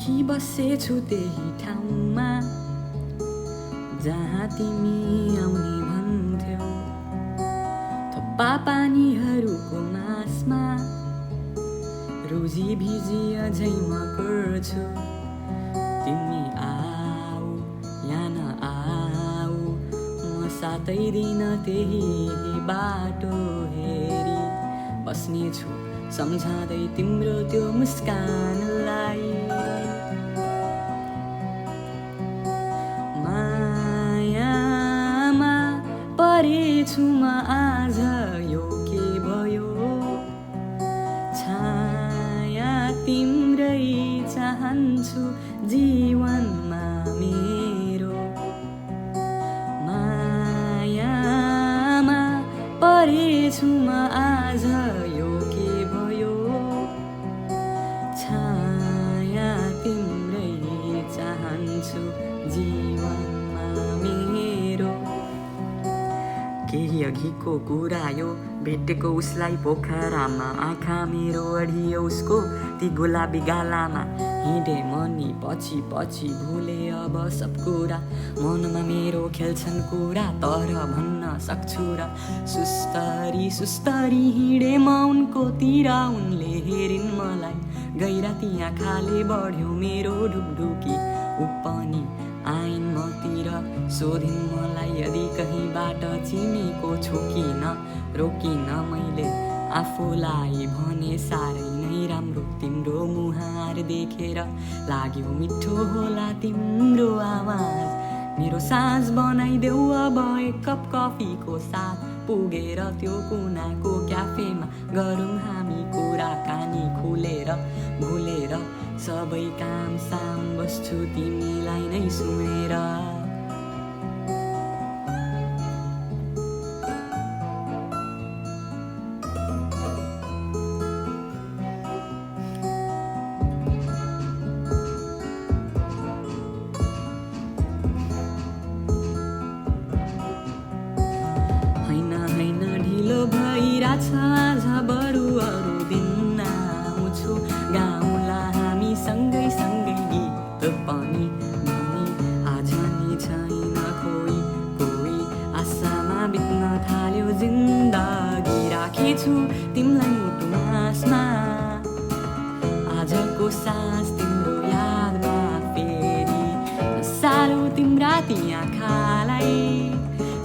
बसेछु त्यही ठाउँमा जहाँ तिमी आउने भन्थ्यौ। थप्पा पानीहरूको मासमा रोजी भिजी अझै म गर्छु। तिमी आऊ या नआऊ म सातै दिन त्यही बाटो हेरी बस्नेछु सम्झाँदै तिम्रो त्यो मुस्कानलाई। मायामा परेछु म आज यो के भयो, छाया तिम्रै चाहन्छु जीवनमा मेरो। मायामा परेछु म आज यो के भयो, छाया तिम्रै चाहन्छु जीवनमा मेरो। केही अघिको कुरा यो भेटेको उसलाई पोखरामा, आँखा मेरो अडियो उसको ती गुलाबी गालामा। हिँडे मनी पछि पछि भुले अब सब कुरा, मनमा मेरो खेल्छन् कुरा तर भन्न सक्छु र। सुस्तरी सुस्तरी हिँडे म उनको तिर, उनले हेरिन् मलाई गैराती आँखाले बढ्यो मेरो ढुकढुकी। ऊ पनि आइन् मतिर सोधिन् मलाई यदि कहीँबाट चिनेको छु किन। रोकिन मैले आफूलाई भने साह्रै नै राम्रो तिम्रो मुहार देखेर, लाग्यो मिठो होला तिम्रो आवाज। मेरो साँझ बनाइदेऊ अब एक कप कफीको साथ, पुगेर त्यो कुनाको क्याफेमा गरौँ हामी कुराकानी खुलेर। भुलेर सबै काम साम बस्छु तिमीलाई नै सुनेर। हैन ढिलो भइराछ आज बरु अरू दिन आउँछु। गाउँला हामी सँगै सँगै गीत पनि भनी, आज नि छैन कोही कोही आशामा बित्न थाल्यो जिन्दगी। राखेछु तिमीलाई मुटुमासमा आजको सास तिम्रो यादमा फेरि, साह्रो तिम्रा ती आँखालाई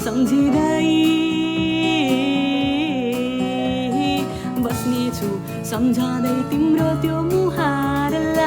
सम्झिँदै बस्नेछु सम्झाँदै तिम्रो त्यो मुहारलाई।